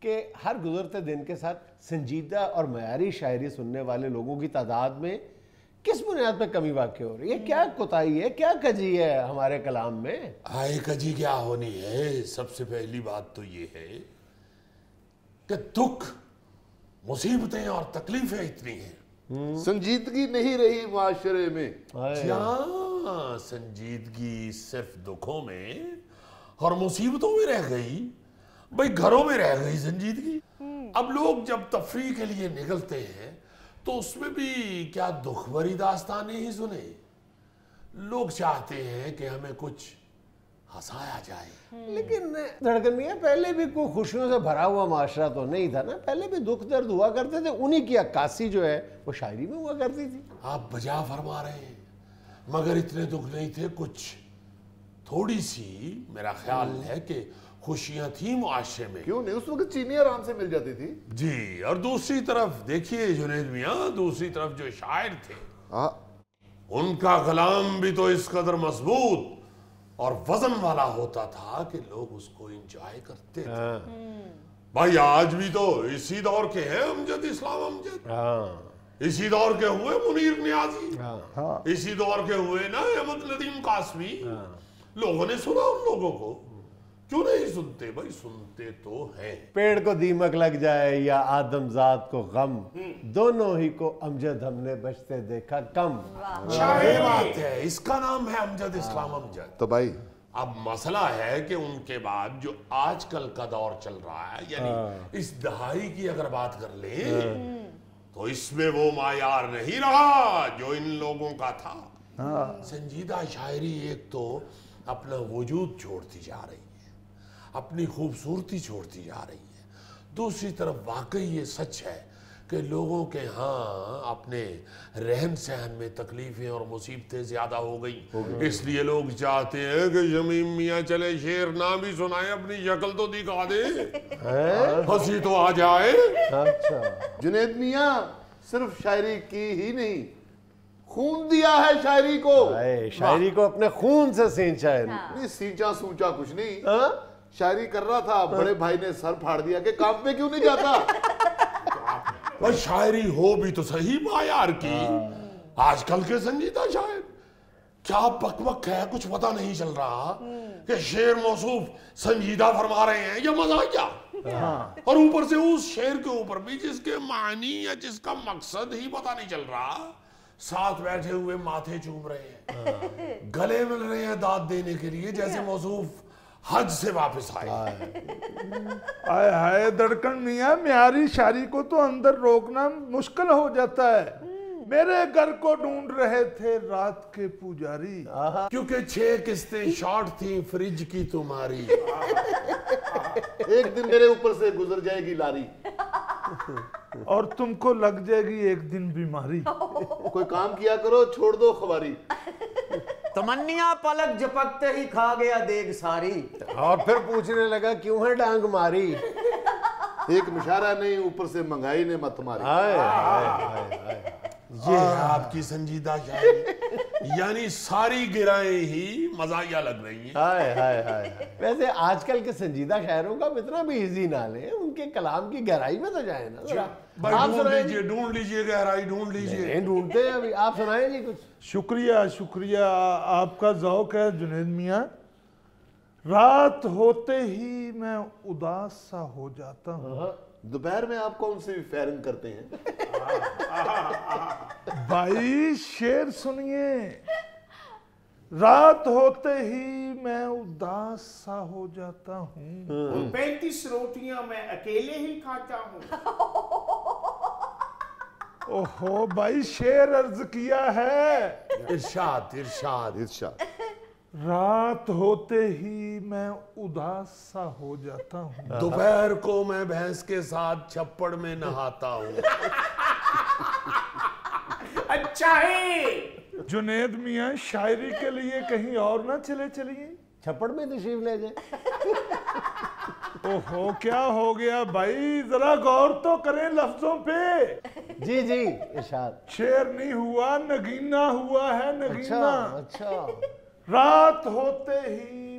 کہ ہر گزرتے دن کے ساتھ سنجیدہ اور معیاری شاعری سننے والے لوگوں کی تعداد میں کس بنیاد پہ کمی واقع ہو رہی ہے؟ کیا کوتاہی ہے، کیا کجی ہے ہمارے کلام میں؟ آئے کجی کیا ہونی ہے؟ سب سے پہلی بات تو یہ ہے کہ دکھ، مصیبتیں اور تکلیفیں اتنی ہیں، سنجیدگی نہیں رہی معاشرے میں۔ کیا سنجیدگی صرف دکھوں میں اور مصیبتوں میں رہ گئی؟ بھئی گھروں میں رہ گئی سنجیدگی؟ اب لوگ جب تفریح کے لیے نکلتے ہیں تو اس میں بھی کیا دکھ بھری داستانیں ہی سنے؟ لوگ چاہتے ہیں کہ ہمیں کچھ ہنسایا جائے۔ لیکن دھڑکن میاں پہلے بھی کوئی خوشیوں سے بھرا ہوا معاشرہ تو نہیں تھا نا؟ پہلے بھی دکھ درد ہوا کرتے تھے، انہی کی عکاسی جو ہے وہ شاعری میں ہوا کرتی تھی۔ آپ بجا فرما رہے ہیں، مگر اتنے دکھ نہیں تھے، کچھ تھوڑی سی میرا خیال ہے کہ خوشیاں تھیں معاشرے میں۔ کیوں نہیں؟ اس وقت چینی آرام سے مل جاتی تھی۔ جی، اور دوسری طرف دیکھیے جنید میاں، دوسری طرف جو شاعر تھے ان کا کلام بھی تو اس قدر مضبوط اور وزن والا ہوتا تھا کہ لوگ اس کو انجوائے کرتے تھے۔ بھائی آج بھی تو اسی دور کے ہیں امجد اسلام امجد، اسی دور کے ہوئے منیر نیازی، اسی دور کے ہوئے نا احمد ندیم قاسمی۔ لوگوں نے سنا ان لوگوں کو، کیوں نہیں سنتے؟ بھائی سنتے تو ہیں۔ پیڑ کو دیمک لگ جائے یا آدم ذات کو غم، دونوں ہی کو امجد ہم نے بچتے دیکھا کم۔ یہ بات ہے، اس کا نام ہے امجد اسلام امجد۔ تو بھائی اب مسئلہ ہے کہ ان کے بعد جو آج کل کا دور چل رہا ہے، یعنی اس دہائی کی اگر بات کر لیں تو اس میں وہ معیار نہیں رہا جو ان لوگوں کا تھا۔ سنجیدہ شاعری ایک تو اپنا وجود چھوڑتی جا رہی ہے، اپنی خوبصورتی چھوڑتی جا رہی ہے، دوسری طرف واقعی یہ سچ ہے کہ لوگوں کے ہاں اپنے رہن سہن میں تکلیفیں اور مصیبتیں زیادہ ہو گئی، اس لیے لوگ چاہتے ہیں کہ شمیم میاں چلے شعر نہ بھی سنائے، اپنی شکل تو دکھا دے، ہنسی تو آ جائے۔ جنید میاں صرف شاعری کی ہی نہیں، خون دیا ہے شاعری کو۔ شاعری کو اپنے خون سے سینچا ہے۔ نہیں سینچا سوچا کچھ نہیں، شاعری کر رہا تھا، بڑے بھائی نے سر پھاڑ دیا کہ کام پہ کیوں نہیں جاتا۔ بھائی شاعری ہو بھی تو صحیح معیار کی۔ آج کل کے سنجیدہ شاعر کیا بک بک ہے، کچھ پتہ نہیں چل رہا کہ شعر موصوف سنجیدہ فرما رہے ہیں یا مزاحیہ، اور اوپر سے اس شعر کے اوپر بھی جس کے معنی یا جس کا مقصد ہی پتہ نہیں چل رہا، ساتھ بیٹھے ہوئے ماتھے چوم رہے ہیں، گلے مل رہے ہیں داد دینے کے لیے، جیسے موصوف حج سے واپس آئے۔ آئے ہائے دھڑکن میاں، معیاری شاعری کو تو اندر روکنا مشکل ہو جاتا ہے۔ میرے گھر کو ڈھونڈ رہے تھے رات کے پجاری، کیونکہ 6 قسطیں شارٹ تھیں فریج کی تمہاری۔ ایک دن میرے اوپر سے گزر جائے گی لاری، اور تم کو لگ جائے گی ایک دن بیماری۔ کوئی کام کیا کرو، چھوڑ دو خواری۔ تمنیاں پلک جھپکتے ہی کھا گیا دیگ ساری، اور پھر پوچھنے لگا کیوں ہے ڈانگ ماری۔ ایک مشارہ نہیں، اوپر سے مہنگائی نے مت ماری۔ یہ ہے آپ کی سنجیدہ شاعری، یعنی ساری گرائیں ہی مزاحیہ لگ رہی ہیں۔ ویسے آج کل کے سنجیدہ شاعروں کا اتنا بھی ایزی نہ لیں، ان کے کلام کی گہرائی میں تو جائیں نا۔ بھائی ڈھونڈ لیجئے گہرائی، ڈھونڈ لیجئے۔ نہیں ڈھونڈتے ہیں ابھی، آپ سنائیں جی کچھ۔ شکریہ آپ کا ذوق ہے جنید میاں۔ رات ہوتے ہی میں اداس سا ہو جاتا ہوں۔ دوپہر میں آپ کون سی فیرنگ کرتے ہیں؟ بھائی شعر سنیے۔ رات ہوتے ہی میں اداس سا ہو جاتا ہوں، 35 روٹیاں میں اکیلے ہی کھاتا ہوں۔ اوہو بھائی شعر عرض کیا ہے۔ ارشاد ارشاد۔ رات ہوتے ہی میں اداس سا ہو جاتا ہوں، دوپہر کو میں بھینس کے ساتھ چھپڑ میں نہاتا ہوں۔ اچھا ہے جنید میاں شاعری کے لیے کہیں اور نہ چلیے۔ چھپڑ میں تشریف لے جائیں۔ اوہو کیا ہو گیا بھائی، ذرا غور تو کریں لفظوں پہ۔ جی ارشاد۔ شعر نہیں ہوا، نگینہ ہوا ہے، نگینہ۔ اچھا۔ رات ہوتے ہی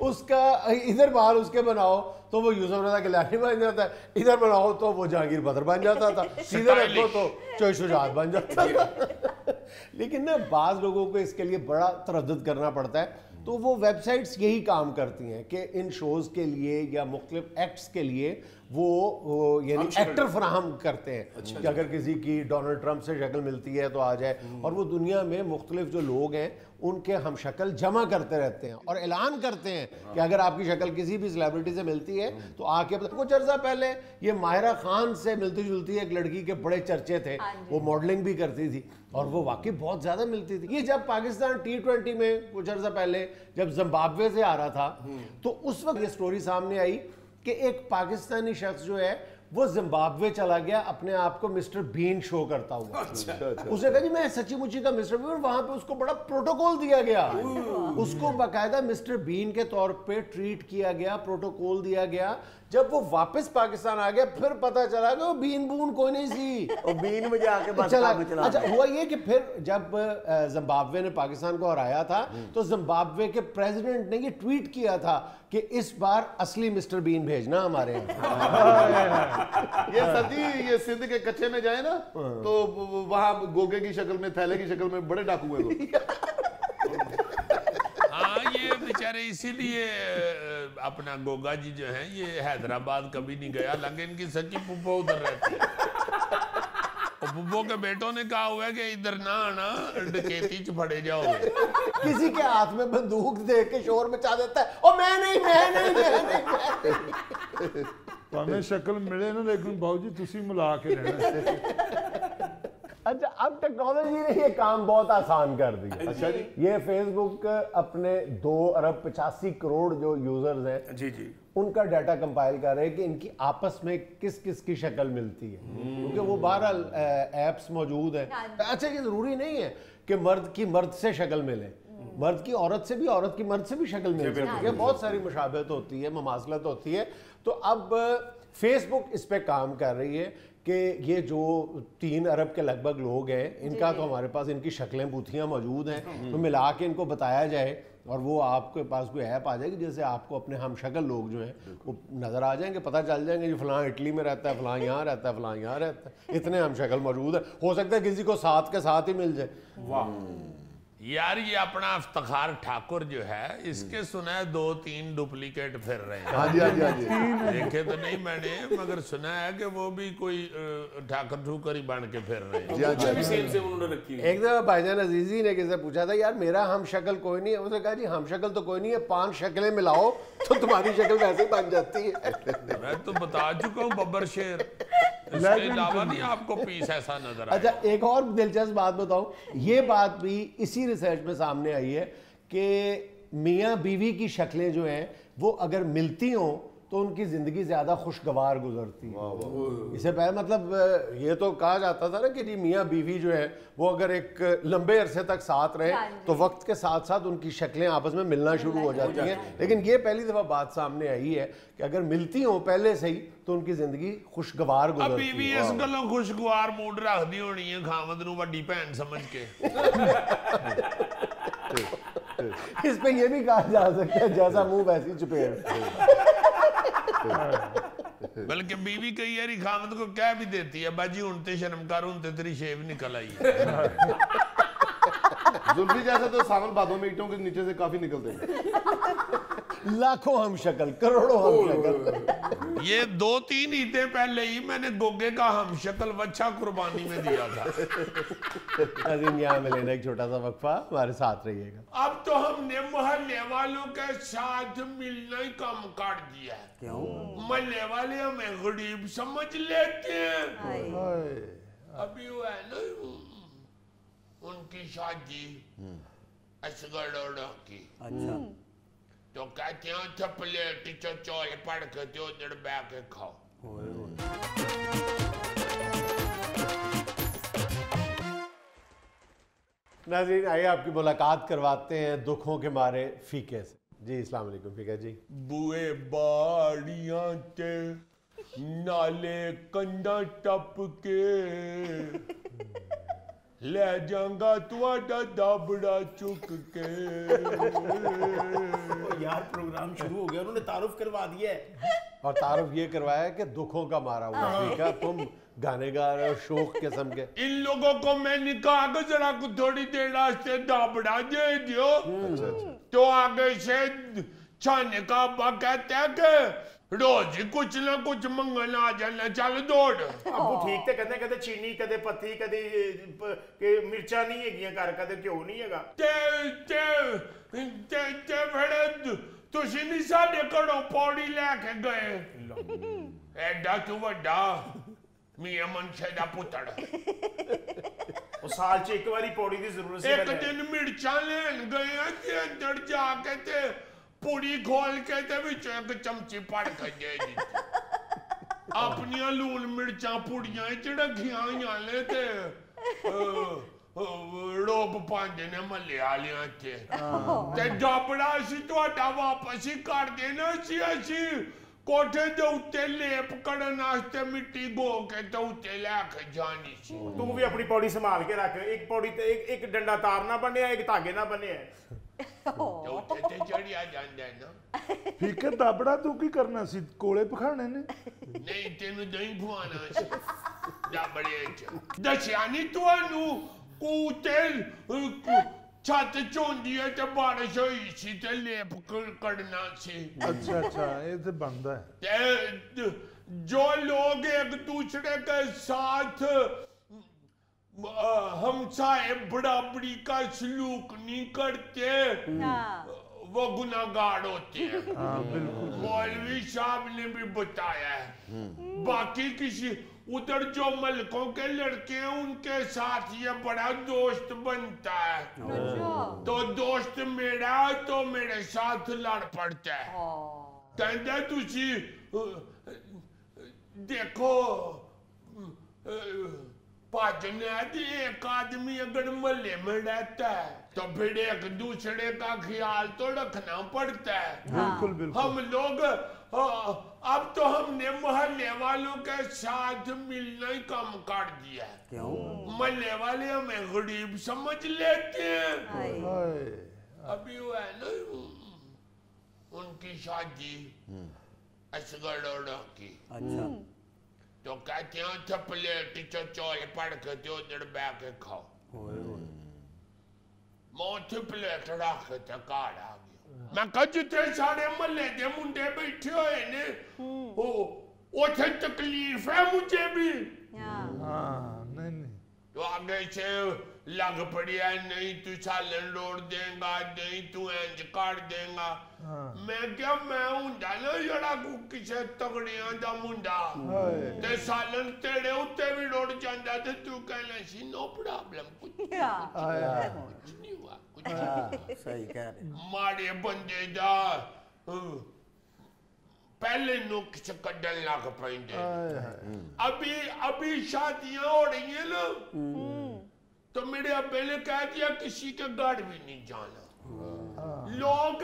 اس کا ادھر بال اس کے بناؤ تو وہ یوسف رضا گیلانی بن جاتا ہے, ادھر بناؤ تو وہ جہانگیر بدر بن جاتا تھا, سیدھے رکھو تو چوئی شجاعت بن جاتا تھا. لیکن نا بعض لوگوں کو اس کے لیے بڑا تردد کرنا پڑتا ہے, تو وہ ویب سائٹس یہی کام کرتی ہیں کہ ان شوز کے لیے یا مختلف ایکٹس کے لیے وہ یعنی ایکٹر فراہم کرتے ہیں کہ اگر کسی کی ڈونلڈ ٹرمپ سے شکل ملتی ہے تو آ جائے, اور وہ دنیا میں مختلف جو لوگ ہیں ان کے ہم شکل جمع کرتے رہتے ہیں اور اعلان کرتے ہیں کہ اگر آپ کی شکل کسی بھی سیلیبریٹی سے ملتی ہے تو آ کے. کچھ عرصہ پہلے یہ ماہرہ خان سے ملتی جلتی ایک لڑکی کے بڑے چرچے تھے, وہ ماڈلنگ بھی کرتی تھی اور وہ واقعی بہت زیادہ ملتی تھی. یہ جب پاکستان T20 میں کچھ عرصہ پہلے جب زمبابوے سے آ رہا تھا تو اس وقت یہ سٹوری سامنے آئی کہ ایک پاکستانی شخص جو ہے وہ زمبابوے چلا گیا اپنے آپ کو مسٹر بین شو کرتا ہوا. اس نے کہا جی میں سچی مچی کا مسٹر بین, وہاں پہ اس کو بڑا پروٹوکول دیا گیا, اس کو باقاعدہ مسٹر بین کے طور پہ ٹریٹ کیا گیا, پروٹوکول دیا گیا. جب وہ واپس پاکستان آ گیا پھر پتا چلا کہ وہ بین بون کوئی نہیں سی, اور بین میں جا کے چلا. اچھا ہوا یہ کہ پھر جب زمبابوے نے پاکستان کو ہرایا تھا تو زمبابوے کے پریزیڈنٹ نے یہ ٹویٹ کیا تھا کہ اس بار اصلی مسٹر بین بھیجنا ہمارے یہ سر جی یہ سندھ کے کچھے میں جائیں نا تو وہاں گوگے کی شکل میں, تھیلے کی شکل میں بڑے ڈاکو ہیں. یہ بیچارے اسی لیے اپنا گوگا جی جو ہیں یہ حیدرآباد کبھی نہیں گیا, حالانکہ ان کی سچی پھپھو ادھر رہتی ہے. اور پھپھو کے بیٹوں نے کہا ہوا ہے کہ ادھر نہ آنا, ڈکیتی چ پھڑے جاؤ گے. کسی کے ہاتھ میں بندوق دیکھ کے شور مچا دیتا ہے, او میں نہیں. تو ہمیں شکل ملے نا, لیکن باؤ جی تسی ملا کے رہنا. اچھا اب ٹیکنالوجی نے یہ کام بہت آسان کر دیا. اچھا جی یہ فیس بک اپنے 2.85 ارب جو یوزرز ہیں جی جی ان کا ڈیٹا کمپائل کر رہے ہیں کہ ان کی آپس میں کس کس کی شکل ملتی ہے, کیونکہ وہ بہرحال ایپس موجود ہیں. اچھا یہ ضروری نہیں ہے کہ مرد کی مرد سے شکل ملے, مرد کی عورت سے بھی, عورت کی مرد سے بھی شکل مل سکتی ہے. بہت ساری مشابہت ہوتی ہے, مماثلت ہوتی ہے. تو اب فیس بک اس پہ کام کر رہی ہے کہ یہ جو 3 ارب کے لگ بھگ لوگ ہیں ان کا تو ہمارے پاس ان کی شکلیں بوتھیاں موجود ہیں, تو ملا کے ان کو بتایا جائے اور وہ آپ کے پاس کوئی ایپ آ جائے گی جیسے آپ کو اپنے ہم شکل لوگ جو ہیں وہ نظر آ جائیں گے, پتہ چل جائیں گے جو فلاں اٹلی میں رہتا ہے, فلاں یہاں رہتا ہے, فلاں یہاں رہتا ہے. اتنے ہم شکل موجود ہیں, ہو سکتا ہے کسی کو ساتھ کے ساتھ ہی مل جائے. واہ یار یہ اپنا افتخار ٹھاکر جو ہے اس کے سنا ہے 2-3 ڈپلیکیٹ پھر رہے ہیں. ہاں جی ہاں جی ہاں جی دیکھے تو نہیں میں نے, مگر سنا ہے کہ وہ بھی کوئی ٹھاکر ٹھوکر ہی بن کے پھر رہے ہیں. ایک دفعہ بھائی جان عزیزی نے کسی سے پوچھا تھا یار میرا ہم شکل کوئی نہیں ہے, اس نے کہا جی ہم شکل تو کوئی نہیں ہے, 5 شکلیں ملاؤ تو تمہاری شکل ویسے ہی بن جاتی ہے. میں تو بتا چکا ہوں ببر شیر, اس کے علاوہ نہیں آپ کو پیس ایسا نظر آئے. اچھا ایک اور دلچسپ بات بتاؤں, یہ بات بھی اسی ریسرچ میں سامنے آئی ہے کہ میاں بیوی کی شکلیں جو ہیں وہ اگر ملتی ہوں تو ان کی زندگی زیادہ خوشگوار گزرتی ہے. اس سے پہلے مطلب یہ تو کہا جاتا تھا نا کہ جی میاں بیوی جو ہے وہ اگر ایک لمبے عرصے تک ساتھ رہے تو وقت کے ساتھ ساتھ ان کی شکلیں آپس میں ملنا شروع ہو جاتی ہیں, لیکن یہ پہلی دفعہ بات سامنے آئی ہے کہ اگر ملتی ہوں پہلے سے ہی تو ان کی زندگی خوشگوار گزرتی ہے. ابھی بھی اس گلوں خوشگوار موڈ رکھ دی ہونی ہے خامد نو بڑی بہن سمجھ کے. اس پہ یہ بھی کہا جا سکتا ہے جیسا منہ ویسی چپیڑ. بلکہ بیوی کئی یاری خامد کو کہہ بھی دیتی ہے باجی انتے شرم کر انتے تیری شیو نکل آئی ہے. زلفی جیسا تو ساون بادوں میں اینٹوں کے نیچے سے کافی نکلتے ہیں. لاکھوں ہم شکل, کروڑوں ہم شکل. یہ 2-3 عیدیں پہلے ہی میں نے گوگے کا ہم شکل وچھا قربانی میں دیا تھا. عظیم یہاں میں لینا ایک چھوٹا سا وقفہ, ہمارے ساتھ رہیے گا. اب تو ہم نے محلے والوں کے ساتھ ملنا ہی کم کر دیا ہے. کیوں؟ محلے والے ہمیں غریب سمجھ لیتے ہیں. ابھی وہ ہے نا ان کی شادی اصغر ڈوڈا کی, تو کہتے ہیں تھا پلیٹ چول پڑھ کے دو دڑ بے کے کھاؤ. ناظرین آئیے آپ کی ملاقات کرواتے ہیں دکھوں کے مارے فیقے سے. جی السلام علیکم فیقہ جی. بوئے باڑیاں تے نالے کنڈا ٹپ کے لے جاؤں گا تہاڈا دابڑا چک کے. یار پروگرام شروع ہو گیا, انہوں نے تعارف کروا دیا ہے. اور تعارف یہ کروایا ہے کہ دکھوں کا مارا ہوا. ٹھیک ہے, تم گانے گا رہے ہو شوق قسم کے. ان لوگوں کو میں نے کہا کہ ذرا تھوڑی دیر واسطے دابڑا دے دیو. تو آگے سے چھانے کا ابا کہتا ہے کہ روز ہی کچھ نہ کچھ منگن آ جانا, چل دوڑ. ابو ٹھیک تے کہتے کہتے چینی کدے پتی کدے مرچا نہیں ہے گھر, کدے کیوں نہیں ہے گا. تے بڑے تسی نہیں ساڈے گھروں پوڑی لے کے گئے. ایڈا تو وڈا میاں منشے دا پتر, وہ سال چ ایک باری پوڑی دی ضرورت سی. ایک دن مرچاں لین گئے تے اندر جا کے تے پوڑی کھول کے تے وچوں ایک چمچی پڑ کے دے دتی. اپنیاں لون مرچاں پوڑیاں چ رکھیاں ہویاں نے تے روب پاندے نے محلے والیاں تے دابڑا اسی تہاڈا واپس ہی کر دینا. اسی کوٹھے دے اوتے لیپ کرن واسطے مٹی گو کے تے اوتے لے کے جانی سی. تو بھی اپنی پوڑی سنبھال کے رکھ, ایک پوڑی تے ایک ڈنڈا تار نہ بنیا, ایک دھاگے نہ بنیا. اوتے تے چڑھیا جاندا ہے نا. فیکر دابڑا تو کی کرنا سی, کولے پکھانے نے. نہیں تینوں دਹੀਂ کھوانا سی دابڑے چ. دسیا نہیں تانوں کوتے چھت چوندی ہے تے بارش ہوئی سی تے لیپ کرنا سی. اچھا اچھا, یہ تو بنتا ہے. جو لوگ ایک دوسرے کے ساتھ ہمسائے برابری کا سلوک نہیں کرتے وہ گناہگار ہوتے ہیں. مولوی صاحب نے بھی بتایا ہے. باقی کسی ادھر جو ملکوں کے لڑکے ہیں ان کے ساتھ یہ بڑا دوست بنتا ہے, تو دوست میرا تو میرے ساتھ لڑ پڑتا ہے. کہتا تسی دیکھو پاجنے ایک آدمی اگر محلے میں رہتا ہے تو پھر ایک دوسرے کا خیال تو رکھنا پڑتا ہے. بالکل بالکل. ہم لوگ اب تو ہم نے محلے والوں کے ساتھ ملنا ہی کم کر دیا ہے. محلے والے ہمیں غریب سمجھ لیتے ہیں. ابھی وہ ہے نا ان کی شادی اصغر اوڑا کی, تو کہتے ہیں تھا پلیٹ چول پڑ کے تو ادھر بے کے کھاؤ. موتی پلیٹ رکھ کے کار آ گیا. میں کہا جتنے سارے محلے دے منڈے بیٹھے ہوئے نے اوتھے تکلیف ہے مجھے بھی. تو آگے سے لگ پڑی ہے, نہیں تو سالن روڑ دیں گا, نہیں تو اینج کر دیں گا. میں کیا میں ہونڈا نا جڑا کسے تگڑیاں دا منڈا تے سالن تیڑے ہوتے بھی روڑ جاندہ تے تو کہنا سی نو پرابلم, کچھ نہیں ہوا. مارے بندے دا پہلے نکس کڈن لگ پائیں دے. ابھی شادیاں ہو رہی ہیں نا, تو میرے ابے نے کہہ دیا کسی کے گھر بھی نہیں جانا. لوگ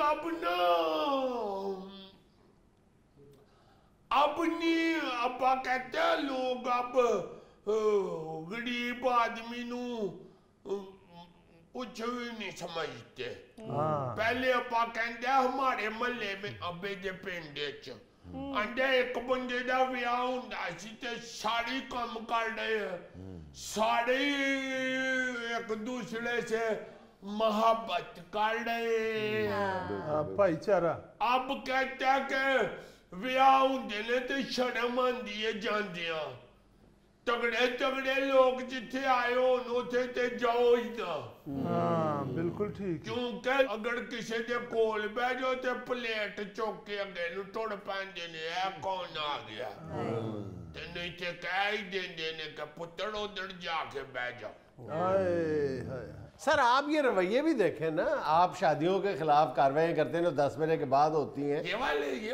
اب نہیں, ابا کہتے ہیں لوگ اب غریب آدمی نو کچھ بھی نہیں سمجھتے. پہلے ابا کہتے ہیں ہمارے محلے میں ابے دے پنڈے چ انڈے ایک بندے دا ویاہ ہوندا سی تے سارے کام کر رہے ہیں, سارے ایک دوسرے سے محبت کر رہے ہیں, بھائی چارہ. اب کہتے ہیں کہ ویاہ ہوندے نے تے شرم آندی ہے جاندیاں. تگڑے تگڑے لوگ جتھے آئے ہون اتھے تے جاؤ ہی نا. بالکل ٹھیک. کیونکہ اگر کسی دے کول بہ جاؤ تے پلیٹ چوک کے اگے نو ٹوڑ پاندے نے اے کون آ گیا, تے نہیں تے کہہ ہی دیندے نے کہ پتر ادھر جا کے بہ جاؤ. سر آپ یہ رویے بھی دیکھیں نا, آپ شادیوں کے خلاف کاروائیں کرتے ہیں جو 10 بجے کے بعد ہوتی ہیں. یہ والے یہ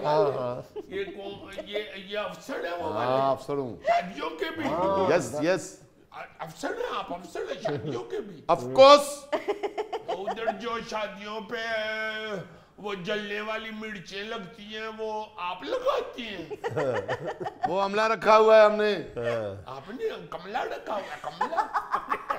افسر ہیں وہ والے. ہاں افسر ہوں. شادیوں کے بھی. یس یس افسر ہیں آپ, افسر ہیں شادیوں کے بھی. Of course. ادھر جو شادیوں پہ وہ جلنے والی مرچیں لگتی ہیں وہ آپ لگاتی ہیں. وہ عملہ رکھا ہوا ہے ہم نے. آپ نے کملہ رکھا ہوا ہے, کملہ.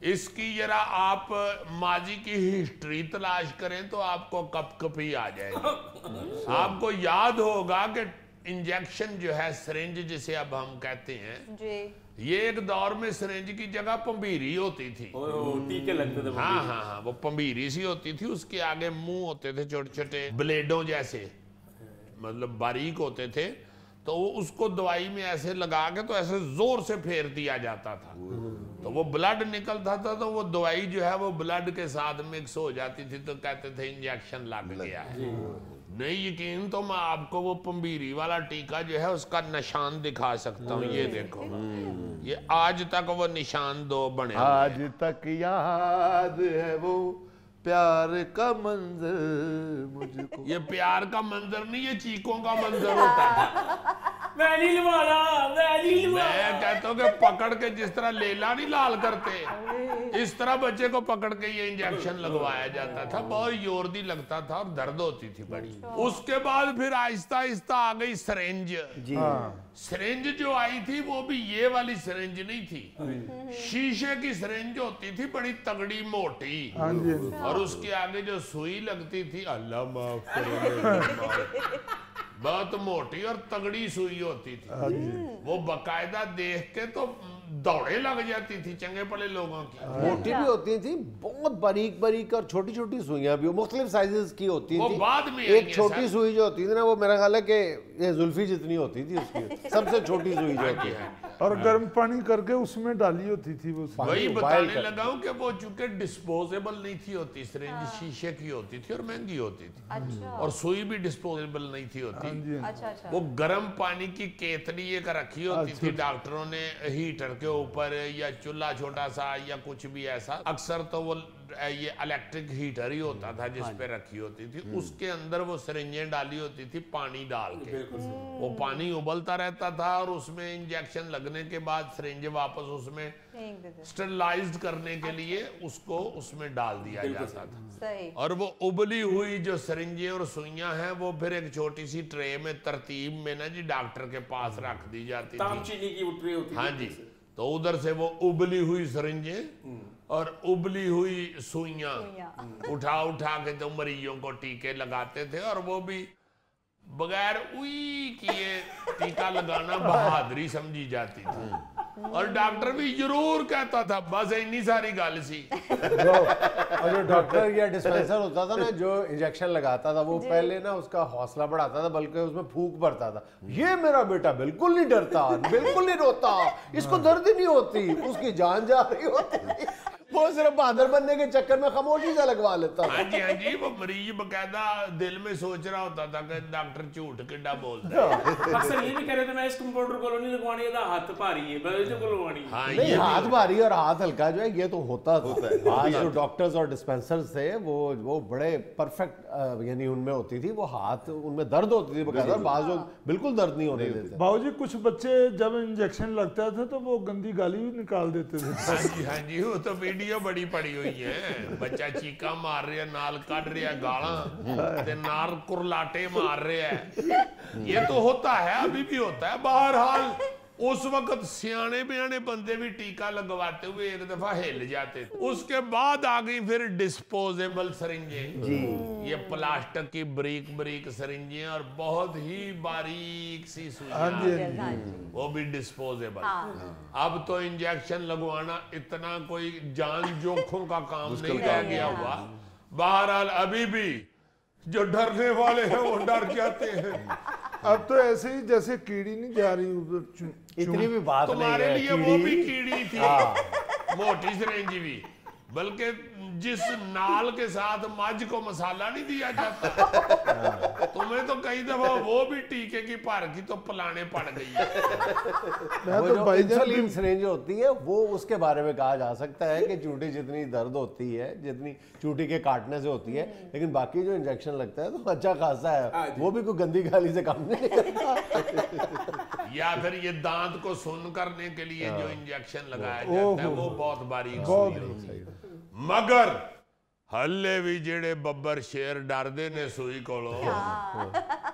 اس کی ذرا آپ ماضی کی ہسٹری تلاش کریں تو آپ کو کپ کپی آ جائے گی. آپ کو یاد ہوگا کہ انجیکشن جو ہے سرنج جسے اب ہم کہتے ہیں یہ ایک دور میں سرنج کی جگہ پمبیری ہوتی تھی. ٹیکے لگتے تھے. ہاں وہ پمبیری سی ہوتی تھی, اس کے آگے منہ ہوتے تھے چھوٹے چھوٹے بلیڈوں جیسے, مطلب باریک ہوتے تھے, تو وہ اس کو دوائی میں ایسے لگا کے تو ایسے زور سے پھیر دیا جاتا تھا, تو وہ بلڈ نکلتا تھا, تو وہ دوائی جو ہے وہ بلڈ کے ساتھ مکس ہو جاتی تھی, تو کہتے تھے انجیکشن لگ گیا ہے. نہیں یقین تو میں آپ کو وہ پمبیری والا ٹیکا جو ہے اس کا نشان دکھا سکتا ہوں. یہ دیکھو, یہ آج تک وہ نشان 2 بنے, آج تک یاد ہے وہ پیار کا منظر مجھ کو. یہ پیار کا منظر نہیں, یہ چیکوں کا منظر ہوتا ہے. میں کہتا ہوں کہ پکڑ کے جس طرح لیلا نہیں لال کرتے, اس طرح بچے کو پکڑ کے یہ انجیکشن لگوایا جاتا تھا. بہت یوردی لگتا تھا اور درد ہوتی تھی بڑی. اس کے بعد پھر آہستہ آہستہ آ گئی سرنج. سرنج جو آئی تھی وہ بھی یہ والی سرنج نہیں تھی, شیشے کی سرنج ہوتی تھی بڑی تگڑی موٹی, اور اس کے آگے جو سوئی لگتی تھی, اللہ معاف کرے, بہت موٹی اور تگڑی سوئی ہوتی تھی. وہ باقاعدہ دیکھ کے تو دوڑے لگ جاتی تھی چنگے پڑے لوگوں کی. موٹی بھی ہوتی تھی, بہت باریک باریک, اور چھوٹی چھوٹی سوئیاں بھی مختلف سائزز کی ہوتی وہ تھی. بعد میں ایک چھوٹی سوئی جو ہوتی تھی نا, وہ میرا خیال ہے کہ یہ زلفی جتنی ہوتی تھی اس کی, سب سے چھوٹی سوئی جو ہوتی ہے, اور گرم پانی کر کے اس میں ڈالی ہوتی تھی. وہ وہی بتانے لگا ہوں کہ وہ چونکہ ڈسپوزیبل نہیں تھی ہوتی, سرنج شیشے کی ہوتی تھی اور مہنگی ہوتی تھی, اور سوئی بھی ڈسپوزیبل نہیں تھی ہوتی. وہ گرم پانی کی کیتلی ایک رکھی ہوتی تھی ڈاکٹروں نے ہیٹر کے اوپر, یا چولہا چھوٹا سا یا کچھ بھی ایسا, اکثر تو وہ یہ الیکٹرک ہیٹر ہی ہوتا تھا جس پہ رکھی ہوتی تھی. اس کے اندر وہ سرنجیں ڈالی ہوتی تھی پانی ڈال کے, وہ پانی ابلتا رہتا تھا, اور اس میں انجیکشن لگنے کے بعد سرنج واپس اس میں سٹرلائزڈ کرنے کے لیے اس کو اس میں ڈال دیا جاتا تھا. اور وہ ابلی ہوئی جو سرنجیں اور سوئیاں ہیں وہ پھر ایک چھوٹی سی ٹرے میں ترتیب میں نا جی ڈاکٹر کے پاس رکھ دی جاتی تھی. ہاں جی, تو ادھر سے وہ ابلی ہوئی سرنجیں اور ابلی ہوئی سوئیاں اٹھا کے تو مریضوں کو ٹیکے لگاتے تھے, اور وہ بھی بغیر اوئی کیے ٹیکا لگانا بہادری سمجھی جاتی تھی. اور ڈاکٹر بھی ضرور کہتا تھا بس اتنی ساری گل سی. اور جو ڈاکٹر یا ڈسپینسر ہوتا تھا نا جو انجیکشن لگاتا تھا, وہ پہلے نا اس کا حوصلہ بڑھاتا تھا, بلکہ اس میں پھونک بھرتا تھا, یہ میرا بیٹا بالکل نہیں ڈرتا, بالکل نہیں روتا, اس کو درد ہی نہیں ہوتی, اس کی جان جا رہی ہوتی, وہ صرف بہادر بننے کے چکر میں خاموشی سے لگوا لیتا. ہاں جی, وہ مریض باقاعدہ دل میں سوچ رہا ہوتا تھا کہ ڈاکٹر جھوٹ کڈا بولتا ہے. اکثر یہ بھی کہہ رہے تھے میں اس کمپاؤنڈر کو نہیں لگوانی, یہ ہاتھ بھاری ہے, بلجو کو لگوانی. نہیں, ہاتھ بھاری اور ہاتھ ہلکا جو ہے یہ تو ہوتا ہے. آج جو ڈاکٹرز اور ڈسپینسرز تھے وہ بڑے پرفیکٹ, یعنی ان میں ہوتی تھی وہ ہاتھ, ان میں درد ہوتی تھی باقاعدہ, بعض لوگ بالکل درد نہیں ہونے دیتے. باؤ جی کچھ بچے جب انجیکشن لگتا تھا تو وہ گندی گالی بھی نکال دیتے تھے. ہاں جی, وہ تو ویڈیو بڑی پڑی ہوئی ہے, بچہ چیکا مار رہا ہے, نال کٹ رہا ہے گالاں تے نال کرلاٹے مار رہا ہے. یہ تو ہوتا ہے, ابھی بھی ہوتا ہے. بہرحال اس وقت سیانے بیانے بندے بھی ٹیکا لگواتے ہوئے ایک دفعہ ہل جاتے. اس کے بعد آ گئی پھر ڈسپوزیبل سرنجیں, یہ پلاسٹک کی بریک بریک سرنجیں اور بہت ہی باریک سی سوئیاں, وہ بھی ڈسپوزیبل. اب تو انجیکشن لگوانا اتنا کوئی جان جوکھوں کا کام نہیں رہ گیا ہوا. بہرحال ابھی بھی جو ڈرنے والے ہیں وہ ڈر جاتے ہیں. اب تو ایسے ہی جیسے کیڑی نہیں جا رہی ادھر, اتنی بھی بات نہیں ہے. تمہارے لیے وہ بھی کیڑی تھی, موٹی سرنج بھی, بلکہ جس نال کے ساتھ مجھ کو مسالہ نہیں دیا جاتا, تمہیں تو کئی دفعہ وہ بھی ٹیکے کی پار کی تو پلانے پڑ گئی ہے. وہ جو انسولین سرنج ہوتی ہے وہ اس کے بارے میں کہا جا سکتا ہے کہ چونٹی جتنی درد ہوتی ہے, جتنی چونٹی کے کاٹنے سے ہوتی ہے, لیکن باقی جو انجیکشن لگتا ہے تو اچھا خاصا ہے, وہ بھی کوئی گندی گالی سے کام نہیں کرتا. یا پھر یہ دانت کو سن کرنے کے لیے جو انجیکشن لگایا جاتا ہے وہ بہت باریک سوئی ہے. مگر ہلے بھی جڑے ببر شیر ڈر دے نے سوئی کولو,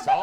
100